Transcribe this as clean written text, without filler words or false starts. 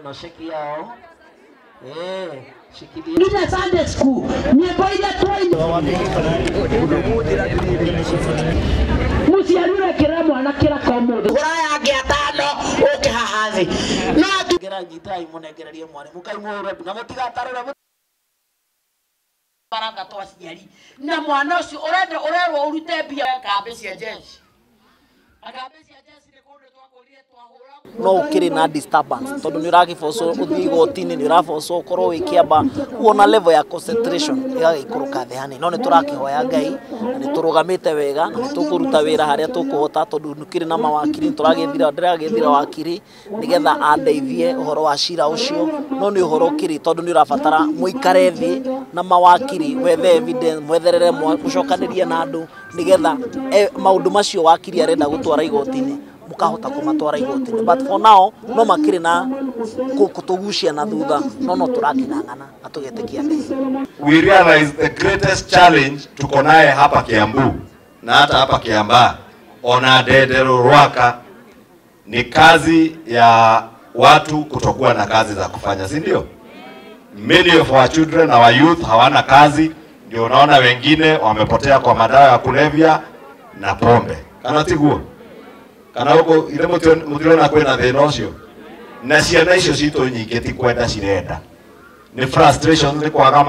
no sheki yao. Shikilia. Ile Sunday school. Nyimbo ile twaini. Musiarire kira mwana kira kamudu. Uraya ngiatano ukihahathi. No Ngera ngitai munegererie mwarimu kaimwe na mutigatarira baraka twaciari na mwana ucio urerwo urute bia kambe cia jeshi akambe cia jeshi ni kundu twakurie twahura no ukiri na disturbance tondu ni uragifoso uthii gotini ni urafoso ukorwo wikiamba kuona level ya concentration igagikuruka thehani no ni turakihoya Ngai na ni turugamite wega na ni tukuruta wira haria tukuhota tondu nukiri na mawakiri ndiragithira wakiri nigetha andeithie uhoro wa cira ucio no ni uhoro ukiri tondu ni urabatara muikare thi na mawakiri wethe evidence mwetherere mucokanirie na andu nigetha maundu macio wakiri arenda gutwara igotini mukahota kumatwara igotini but for now no makiri na kutugucia na thutha no turakinangana atugetekia Ngai. We realize the greatest challenge tuko naye hapa Kiambu na hata hapa Kiambaa ona Ndendero Rwaka ni kazi ya watu kutokuwa na kazi za kufanya, si ndio? Many of our children, our youth hawana kazi, ndio unaona wengine wamepotea kwa madawa ya kulevya na pombe. Kana tiguo? Kana huko ile mutirona kwena thina ucio na ciana icio citu nyingi ti kwenda cirenda ni frustration ni kwaga